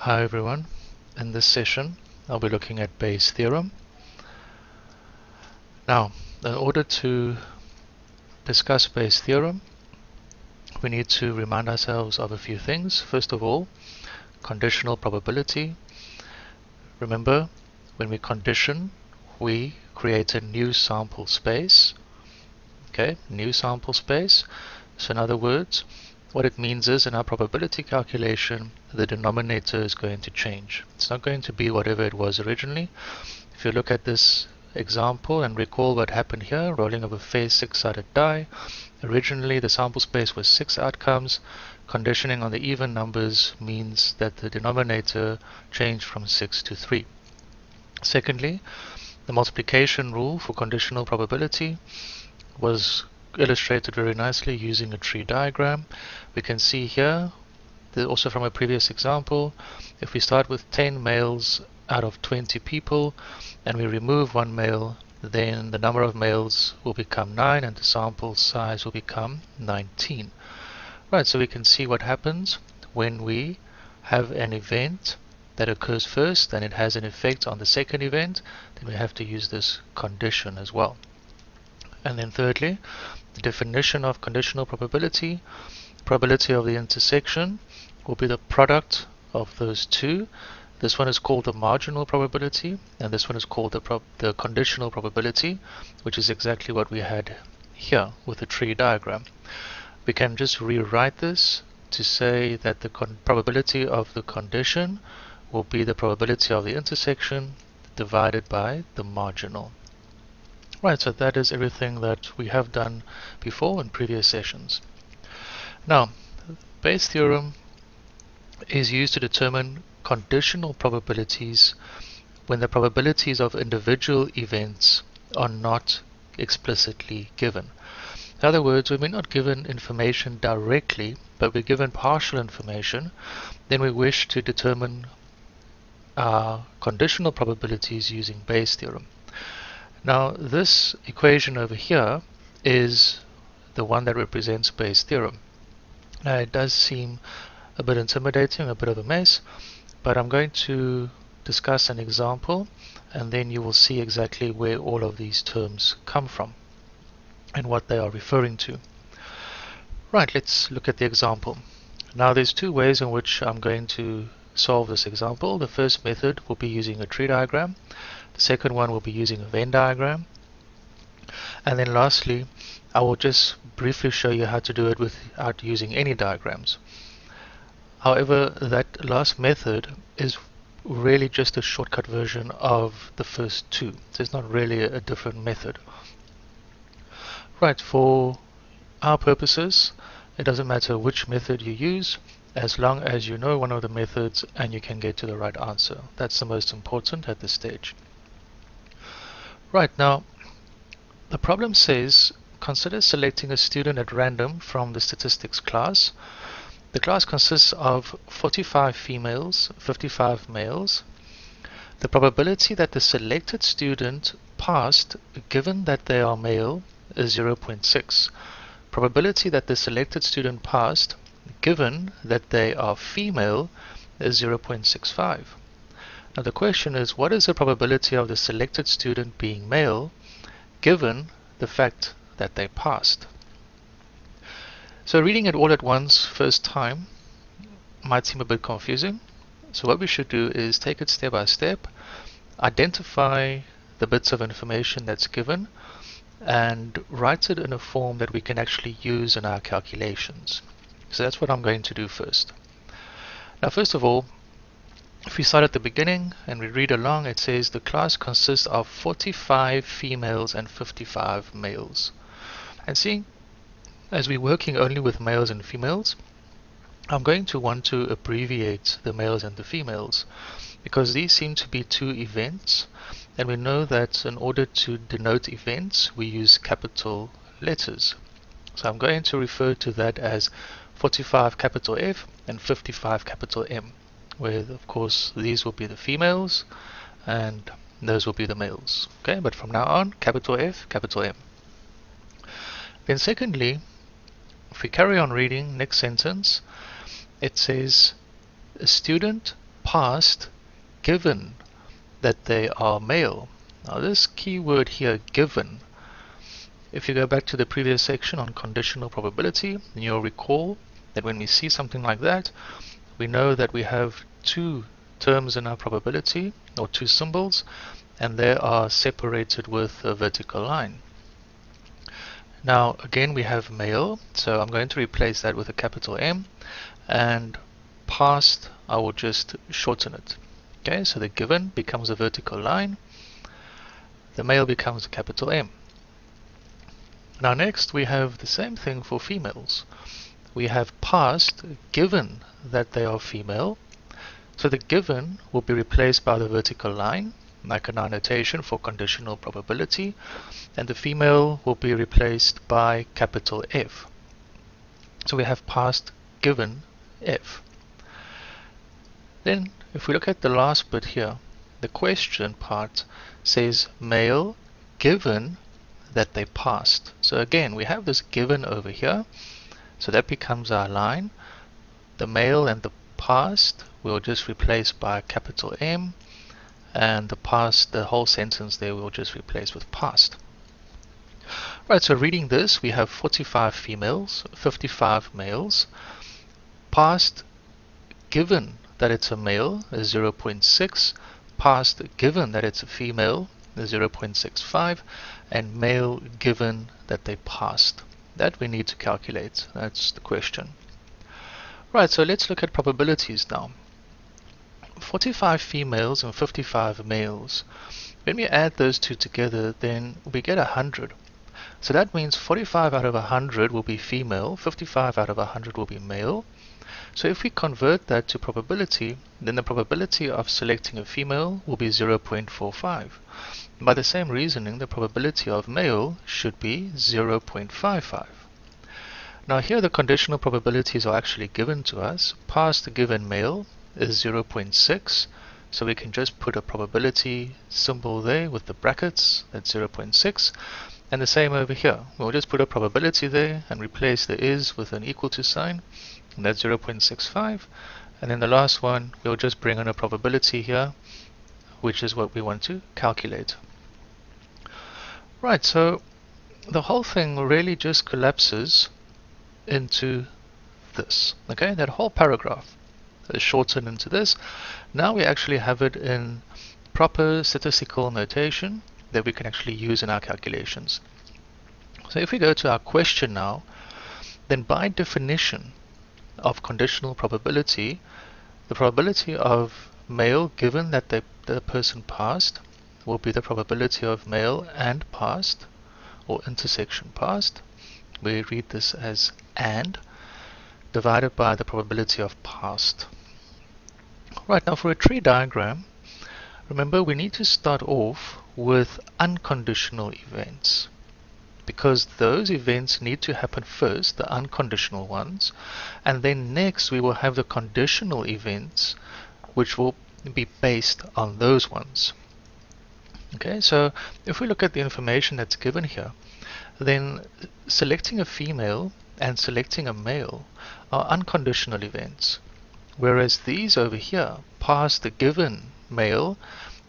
Hi everyone, in this session I'll be looking at Bayes' theorem. Now, in order to discuss Bayes' theorem, we need to remind ourselves of a few things. First of all, conditional probability. Remember, when we condition, we create a new sample space. Okay, new sample space. So in other words, what it means is in our probability calculation, the denominator is going to change. It's not going to be whatever it was originally. If you look at this example and recall what happened here, rolling of a fair six-sided die, originally the sample space was 6 outcomes. Conditioning on the even numbers means that the denominator changed from 6 to 3. Secondly, the multiplication rule for conditional probability was illustrated very nicely using a tree diagram. We can see here, also from a previous example, if we start with 10 males out of 20 people and we remove one male, then the number of males will become 9 and the sample size will become 19. Right, so we can see what happens when we have an event that occurs first and it has an effect on the second event, then we have to use this condition as well. And then thirdly, the definition of conditional probability. Probability of the intersection will be the product of those two. This one is called the marginal probability, and this one is called the conditional probability, which is exactly what we had here with the tree diagram. We can just rewrite this to say that the probability of the condition will be the probability of the intersection divided by the marginal. Right, so that is everything that we have done before in previous sessions. Now, Bayes' theorem is used to determine conditional probabilities when the probabilities of individual events are not explicitly given. In other words, when we're not given information directly, but we're given partial information, then we wish to determine our conditional probabilities using Bayes' theorem. Now, this equation over here is the one that represents Bayes' theorem. Now, it does seem a bit intimidating, a bit of a mess, but I'm going to discuss an example and then you will see exactly where all of these terms come from and what they are referring to. Right, let's look at the example. Now, there's two ways in which I'm going to solve this example. The first method will be using a tree diagram. The second one will be using a Venn diagram. And then lastly, I will just briefly show you how to do it without using any diagrams. However, that last method is really just a shortcut version of the first two. So it's not really a different method. Right, for our purposes, it doesn't matter which method you use, as long as you know one of the methods and you can get to the right answer. That's the most important at this stage. Right, now the problem says consider selecting a student at random from the statistics class. The class consists of 45 females, 55 males. The probability that the selected student passed, given that they are male, is 0.6. Probability that the selected student passed, given that they are female, is 0.65. Now the question is, what is the probability of the selected student being male, given the fact that they passed? So reading it all at once, first time, might seem a bit confusing. So what we should do is take it step by step, identify the bits of information that's given, and write it in a form that we can actually use in our calculations. So that's what I'm going to do first. Now, first of all, if we start at the beginning and we read along, it says the class consists of 45 females and 55 males. And seeing as we're working only with males and females, I'm going to want to abbreviate the males and the females because these seem to be two events, and we know that in order to denote events we use capital letters. So I'm going to refer to that as 45 capital F and 55 capital M, where of course these will be the females and those will be the males. Okay, but from now on, capital F, capital M. Then secondly, if we carry on reading, next sentence, it says a student passed given that they are male. Now this keyword here, given, if you go back to the previous section on conditional probability, you'll recall that when we see something like that, we know that we have two terms in our probability, or two symbols, and they are separated with a vertical line. Now again we have male, so I'm going to replace that with a capital M, and passed, I will just shorten it. Okay, so the given becomes a vertical line, the male becomes a capital M. Now next we have the same thing for females. We have passed given that they are female, so the given will be replaced by the vertical line, like an annotation for conditional probability, and the female will be replaced by capital F. So we have passed given F. Then if we look at the last bit here, the question part says male given that they passed. So again we have this given over here, so that becomes our line. The male and the passed we'll just replace by capital M, and the past, the whole sentence there, we'll just replace with passed. Right, so reading this, we have 45 females, 55 males. Passed given that it's a male is 0.6, passed given that it's a female is 0.65, and male given that they passed. That we need to calculate. That's the question. Right, so let's look at probabilities now. 45 females and 55 males. When we add those two together, then we get 100. So that means 45 out of 100 will be female, 55 out of 100 will be male. So if we convert that to probability, then the probability of selecting a female will be 0.45. By the same reasoning, the probability of male should be 0.55. Now here the conditional probabilities are actually given to us. Past the given male is 0.6, so we can just put a probability symbol there with the brackets, that's 0.6, and the same over here. We'll just put a probability there and replace the is with an equal to sign, and that's 0.65, and then the last one we'll just bring in a probability here, which is what we want to calculate. Right, so the whole thing really just collapses into this. Okay, that whole paragraph is shortened into this. Now we actually have it in proper statistical notation that we can actually use in our calculations. So if we go to our question now, then by definition of conditional probability, the probability of male given that the person passed will be the probability of male and passed, or intersection passed. We read this as and, divided by the probability of passed. Right, now for a tree diagram, remember we need to start off with unconditional events, because those events need to happen first, the unconditional ones, and then next we will have the conditional events which will be based on those ones. Okay, so if we look at the information that's given here, then selecting a female and selecting a male are unconditional events, whereas these over here, past the given male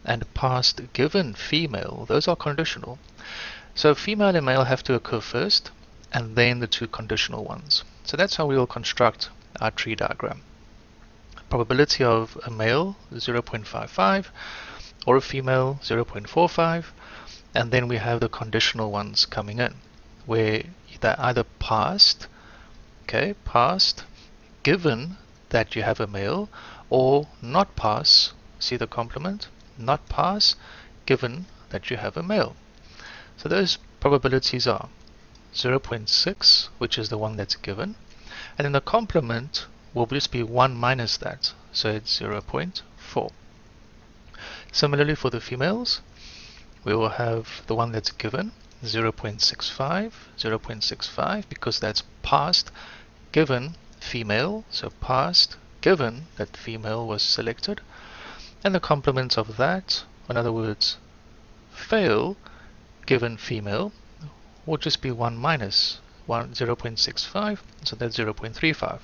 and past given female, those are conditional. So female and male have to occur first, and then the two conditional ones. So that's how we will construct our tree diagram. Probability of a male 0.55, or a female 0.45, and then we have the conditional ones coming in, where they're either passed, okay, passed, given that you have a male, or not pass, see the complement, not pass, given that you have a male. So those probabilities are 0.6, which is the one that's given, and then the complement will just be 1 minus that, so it's 0.4. Similarly for the females, we will have the one that's given, 0.65, because that's past given female, so past given that female was selected, and the complement of that, in other words, fail given female, will just be 1 minus 0.65, so that's 0.35.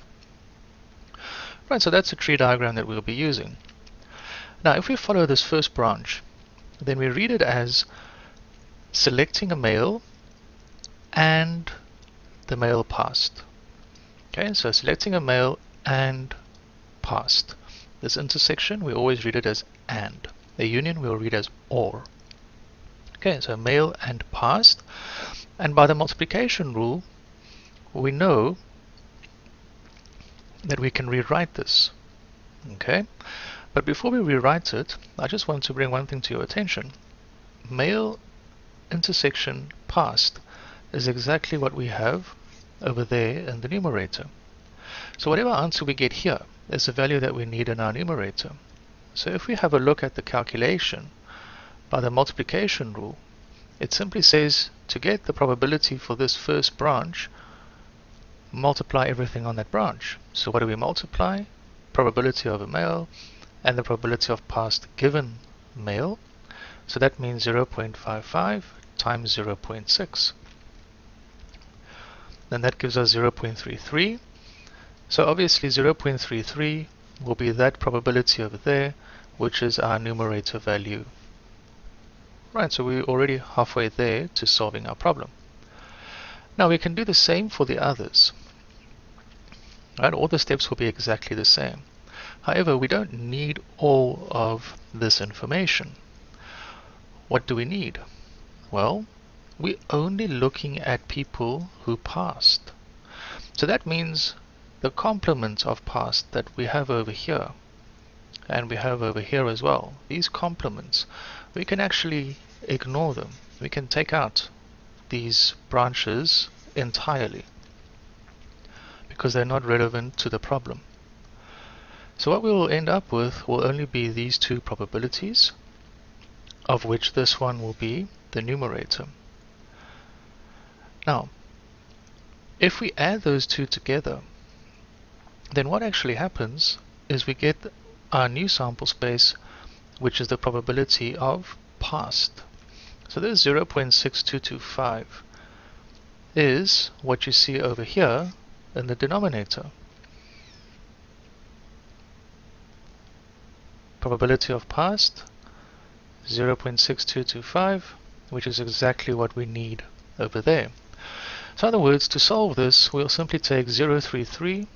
Right, so that's a tree diagram that we'll be using. Now if we follow this first branch, then we read it as selecting a male and the male passed. Okay, so selecting a male and passed. This intersection we always read it as and. The union we'll read as or. Okay, so male and passed. And by the multiplication rule, we know that we can rewrite this. Okay, but before we rewrite it, I just want to bring one thing to your attention. Male intersection passed is exactly what we have over there in the numerator. So whatever answer we get here is the value that we need in our numerator. So if we have a look at the calculation by the multiplication rule, it simply says to get the probability for this first branch, multiply everything on that branch. So what do we multiply? Probability of a male and the probability of passed given male. So that means 0.55 times 0.6. Then that gives us 0.33. So obviously 0.33 will be that probability over there, which is our numerator value. Right, so we're already halfway there to solving our problem. Now we can do the same for the others. Right, all the steps will be exactly the same. However, we don't need all of this information. What do we need? Well, we're only looking at people who passed. So that means the complement of passed that we have over here, and we have over here as well, these complements, we can actually ignore them. We can take out these branches entirely because they're not relevant to the problem. So what we will end up with will only be these two probabilities, of which this one will be the numerator. Now, if we add those two together, then what actually happens is we get our new sample space, which is the probability of passed. So this 0.6225 is what you see over here in the denominator. Probability of passed 0.6225, which is exactly what we need over there. So in other words, to solve this, we'll simply take 0.33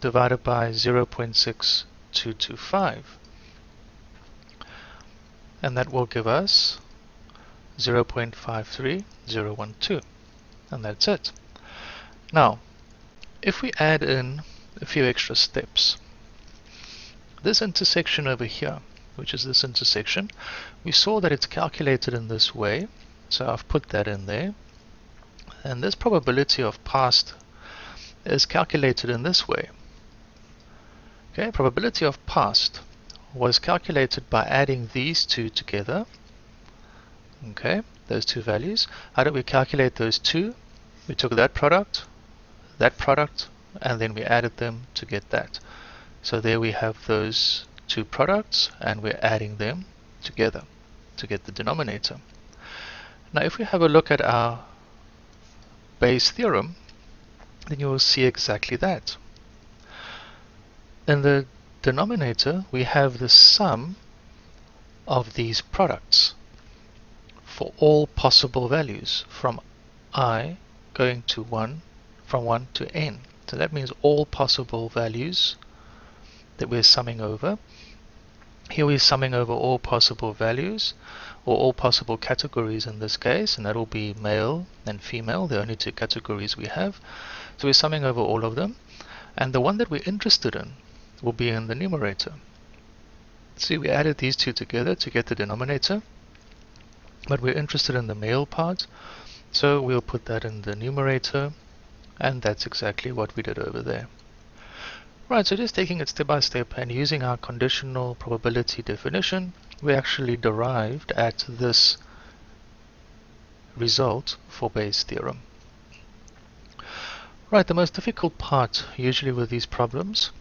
divided by 0.6225, and that will give us 0.53012, and that's it. Now, if we add in a few extra steps, this intersection over here, which is this intersection, we saw that it's calculated in this way, so I've put that in there. And this probability of passed is calculated in this way. Okay, probability of passed was calculated by adding these two together. Okay, those two values. How did we calculate those two? We took that product, and then we added them to get that. So there we have those two products, and we're adding them together to get the denominator. Now if we have a look at our Bayes' theorem, then you will see exactly that. In the denominator, we have the sum of these products for all possible values from I going to 1, from 1 to n. So that means all possible values that we're summing over. Here we're summing over all possible values, or all possible categories in this case, and that will be male and female, the only two categories we have. So we're summing over all of them, and the one that we're interested in will be in the numerator. See, we added these two together to get the denominator, but we're interested in the male part, so we'll put that in the numerator, and that's exactly what we did over there. Right, so just taking it step by step and using our conditional probability definition, we actually derived at this result for Bayes' theorem. Right, the most difficult part usually with these problems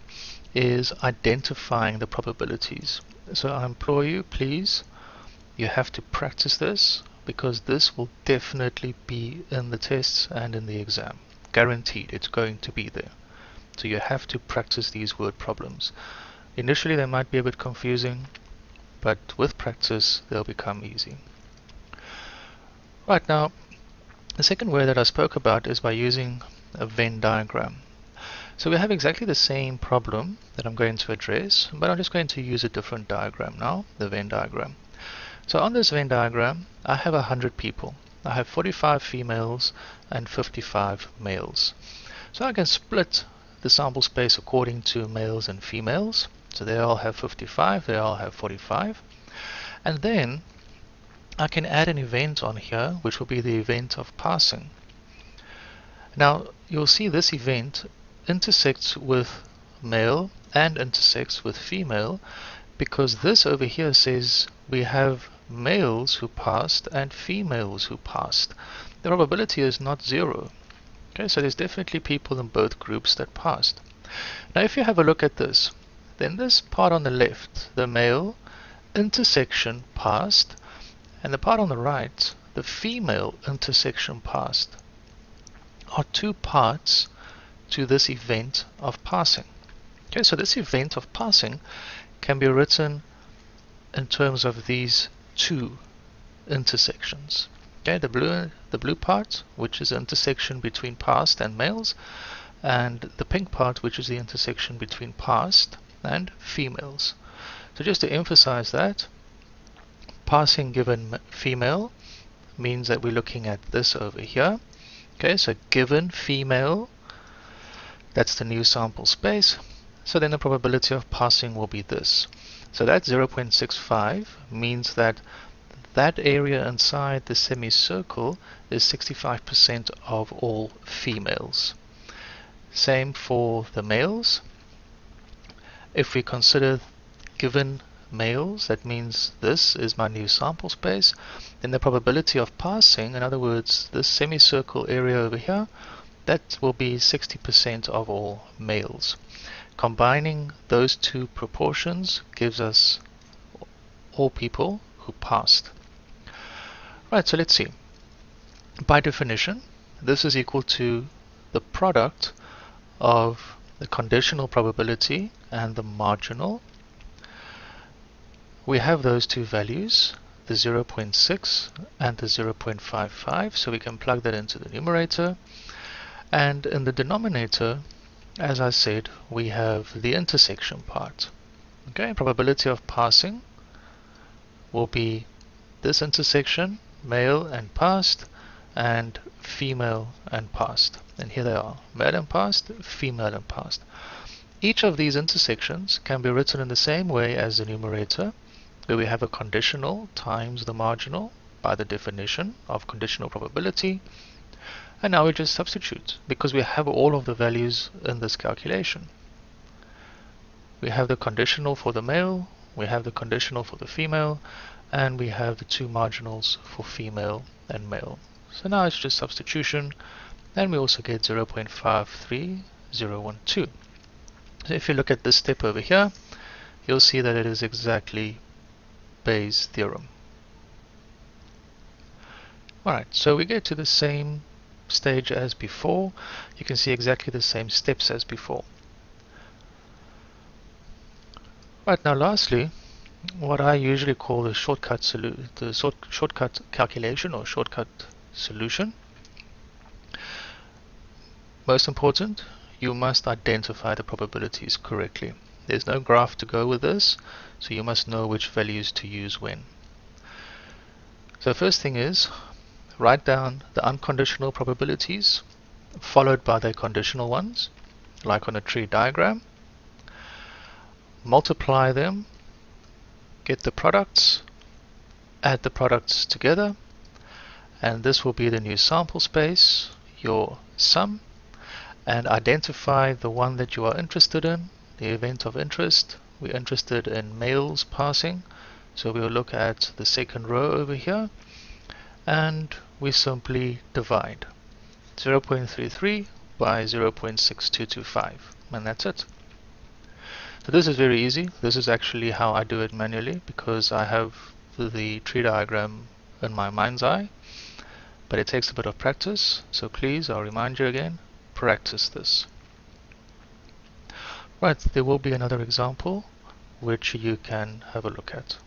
is identifying the probabilities. So I implore you, please, you have to practice this, because this will definitely be in the tests and in the exam. Guaranteed, it's going to be there. So you have to practice these word problems. Initially they might be a bit confusing, but with practice they'll become easy. Right, now the second way that I spoke about is by using a Venn diagram. So we have exactly the same problem that I'm going to address, but I'm just going to use a different diagram now, the Venn diagram. So on this Venn diagram, I have 100 people. I have 45 females and 55 males. So I can split the sample space according to males and females. So they all have 55, they all have 45. And then I can add an event on here, which will be the event of passing. Now you'll see this event intersects with male and intersects with female, because this over here says we have males who passed and females who passed. The probability is not 0. Okay, so there's definitely people in both groups that passed. Now if you have a look at this, then this part on the left, the male intersection passed, and the part on the right, the female intersection passed, are two parts to this event of passing. Okay, so this event of passing can be written in terms of these two intersections. Okay, the blue part, which is the intersection between past and males, and the pink part, which is the intersection between past and females. So just to emphasize that, passing given female means that we're looking at this over here. Okay, so given female, that's the new sample space. So then the probability of passing will be this. So that 0.65 means that that area inside the semicircle is 65% of all females. Same for the males. If we consider given males, that means this is my new sample space, then the probability of passing, in other words, this semicircle area over here, that will be 60% of all males. Combining those two proportions gives us all people who passed. Right, so let's see. By definition, this is equal to the product of the conditional probability and the marginal. We have those two values, the 0.6 and the 0.55, so we can plug that into the numerator. And in the denominator, as I said, we have the intersection part. Okay, probability of passing will be this intersection, male and past, and female and past. And here they are, male and past, female and past. Each of these intersections can be written in the same way as the numerator, where we have a conditional times the marginal by the definition of conditional probability. And now we just substitute, because we have all of the values in this calculation. We have the conditional for the male, we have the conditional for the female, and we have the two marginals for female and male. So now it's just substitution, and we also get 0.53012. So if you look at this step over here, you'll see that it is exactly Bayes' theorem. Alright, so we get to the same stage as before. You can see exactly the same steps as before. Right, now lastly, what I usually call the shortcut calculation or shortcut solution. Most important, you must identify the probabilities correctly. There's no graph to go with this, so you must know which values to use when. So first thing is, write down the unconditional probabilities followed by their conditional ones, like on a tree diagram. Multiply them, get the products, add the products together, and this will be the new sample space, your sum, and identify the one that you are interested in, the event of interest. We're interested in males passing, so we'll look at the second row over here, and we simply divide 0.33 by 0.6225, and that's it. So this is very easy. This is actually how I do it manually, because I have the tree diagram in my mind's eye, but it takes a bit of practice, so please, I'll remind you again, practice this. Right, there will be another example which you can have a look at.